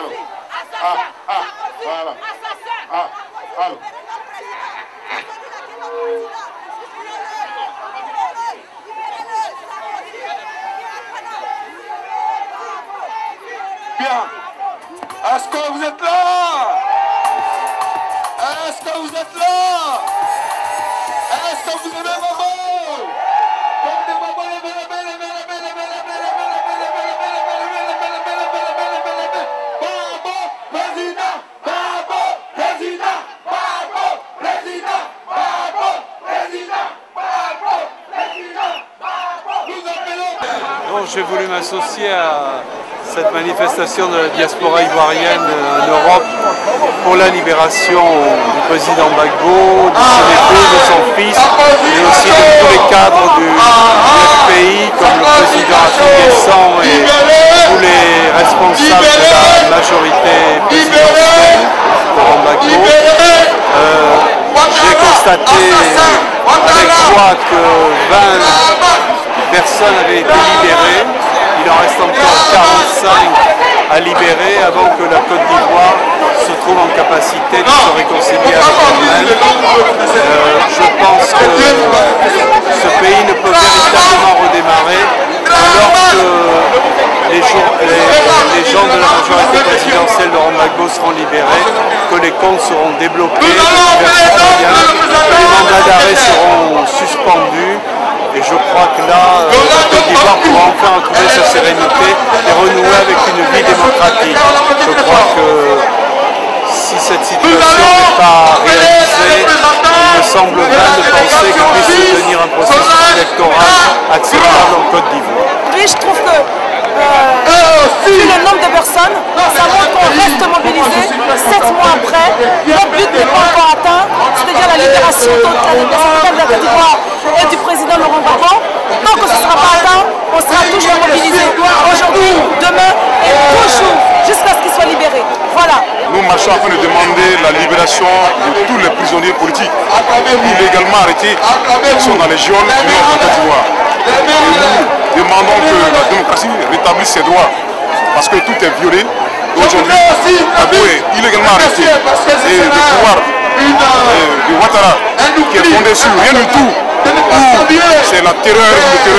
Allô. Voilà. Allô. Bien. Est-ce que vous êtes là? Est-ce que vous êtes là? Est-ce que vous aimez maman? J'ai voulu m'associer à cette manifestation de la diaspora ivoirienne en Europe pour la libération du président Gbagbo, de son époux, de son fils, et aussi de tous les cadres du FPI, comme le président Afidescent et tous les responsables de la majorité présidentielle, Laurent Gbagbo. J'ai constaté avec joie que 20 personnes avaient été libérées. Il en reste encore 45 à libérer avant que la Côte d'Ivoire se trouve en capacité de se réconcilier avec elle-même. Je pense que ce pays ne peut véritablement redémarrer alors que les gens de la majorité présidentielle de Laurent Gbagbo seront libérés, que les comptes seront débloqués, que les mandats d'arrêt seront suspendus. Et je crois que là, la Côte d'Ivoire pourra enfin retrouver sa sérénité et renouer avec une vie démocratique. Je crois que si cette situation n'est pas réalisée, il me semble vain de penser qu'on puisse soutenir un processus électoral acceptable en Côte d'Ivoire. Oui, je trouve que vu le nombre de personnes, ça montre qu'on reste mobilisé 7 mois après. Notre but n'est pas encore atteint, c'est-à-dire la libération totale de la Côte d'Ivoire et du président Laurent Gbagbo. Tant que ce ne sera pas atteint, on sera toujours mobilisé. Aujourd'hui, demain et toujours, jusqu'à ce qu'il soit libéré. Voilà. Nous marchons afin de demander la libération de tous les prisonniers politiques illégalement arrêtés qui sont dans les geôles du nord de la Côte d'Ivoire. Nous demandons que la démocratie rétablisse ses droits parce que tout est violé. Aujourd'hui, Gbagbo est illégalement arrêté et le pouvoir de Ouattara qui est fondé sur rien du tout, c'est la terreur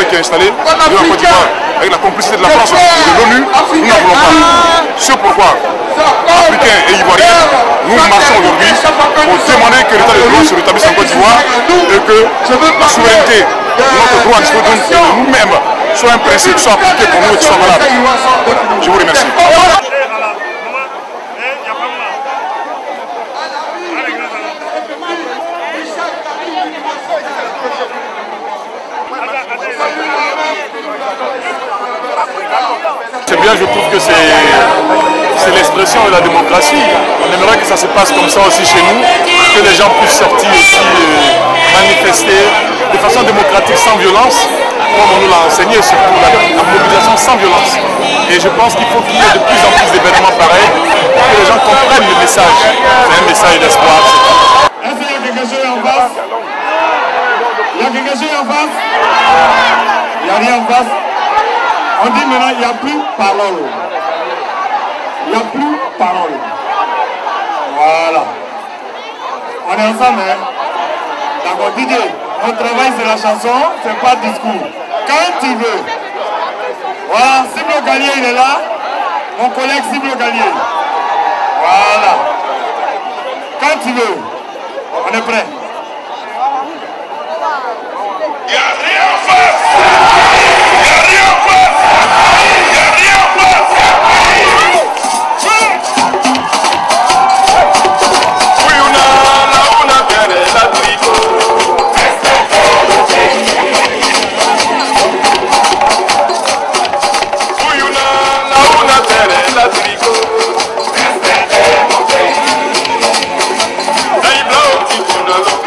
qui est installée dans la Côte d'Ivoire avec la complicité de la France et de l'ONU, nous n'en voulons pas. C'est pourquoi, Africains et Ivoiriens, nous marchons aujourd'hui pour demander que l'état de droit se rétablisse en Côte d'Ivoire et que la souveraineté, notre droit à disposer de nous-mêmes, soit un principe, soit appliqué pour nous et soit valable. Je vous remercie. C'est bien, je trouve que c'est l'expression de la démocratie. On aimerait que ça se passe comme ça aussi chez nous, que les gens puissent sortir aussi manifester de façon démocratique, sans violence, comme on nous l'a enseigné, surtout la mobilisation sans violence. Et je pense qu'il faut qu'il y ait de plus en plus d'événements pareils pour que les gens comprennent le message. C'est un message d'espoir. Est-ce qu'il y a quelque chose en face? Il y a quelque chose en face? Il n'y a rien en face? On dit maintenant, il n'y a plus parole. Il n'y a plus parole. Voilà. On est ensemble, hein? D'accord, DJ, on travaille sur la chanson, c'est pas discours. Quand tu veux. Voilà, Siblo Gallier, il est là. Mon collègue Siblo Gallier. Voilà. Quand tu veux. On est prêt. Il n'y a rien en face. Il n'y a rien en face. Il n'y a rien en face. Oui, on a perdu la trico. Oui, on a perdu la trico. Respectez mon pays. Là, il blanc, tu connais.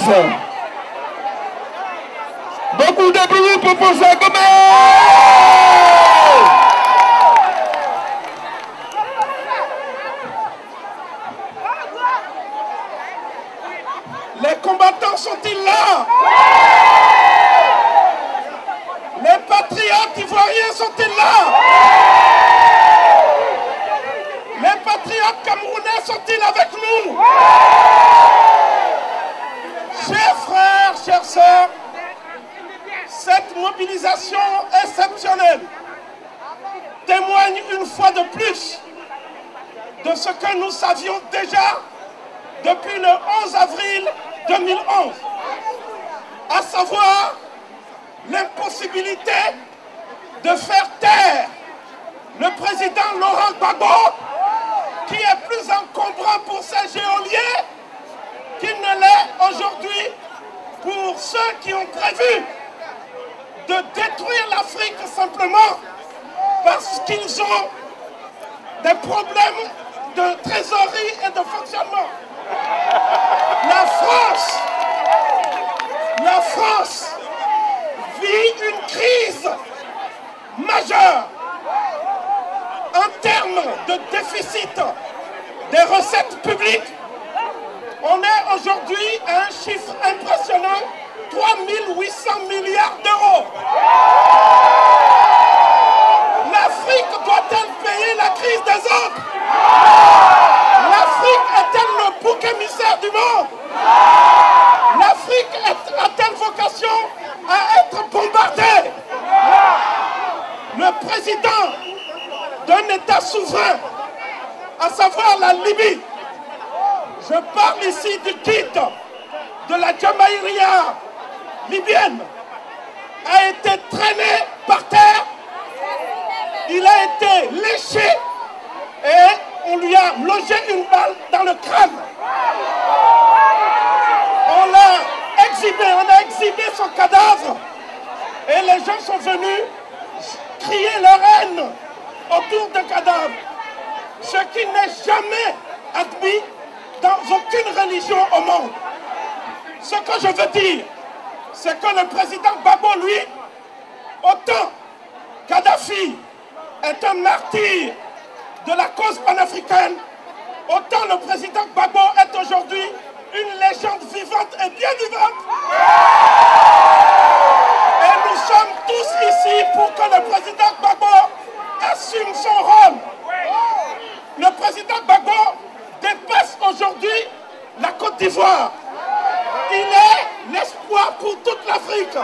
Gomes. Beaucoup de bruit pour François Gomes. Les combattants sont-ils là? Les patriotes ivoiriens sont-ils là? Les patriotes camerounais sont-ils avec nous? Chers frères, chères sœurs, cette mobilisation exceptionnelle témoigne une fois de plus de ce que nous savions déjà depuis le 11 avril 2011, à savoir l'impossibilité de faire taire le président Laurent Gbagbo, qui est plus encombrant pour ces géoliers qu'il ne l'est aujourd'hui pour ceux qui ont prévu de détruire l'Afrique simplement parce qu'ils ont des problèmes de trésorerie et de fonctionnement. La France vit une crise majeure en termes de déficit des recettes publiques. On est aujourd'hui à un chiffre impressionnant, 3 800 milliards d'euros. L'Afrique doit-elle payer la crise des autres? L'Afrique est-elle le bouc émissaire du monde? L'Afrique a-t-elle vocation à être bombardée? Le président d'un État souverain, à savoir la Libye, je parle ici du guide de la Jamaïria libyenne, a été traîné par terre, il a été léché et on lui a logé une balle dans le crâne. On a exhibé son cadavre et les gens sont venus crier leur haine autour du cadavre, ce qui n'est jamais admis dans aucune religion au monde. Ce que je veux dire, c'est que le président Gbagbo, lui, autant Kadhafi est un martyr de la cause panafricaine, autant le président Gbagbo est aujourd'hui une légende vivante et bien vivante. Et nous sommes tous ici pour que le président Gbagbo assume son rôle. Le président Gbagbo dépasse aujourd'hui la Côte d'Ivoire. Il est l'espoir pour toute l'Afrique.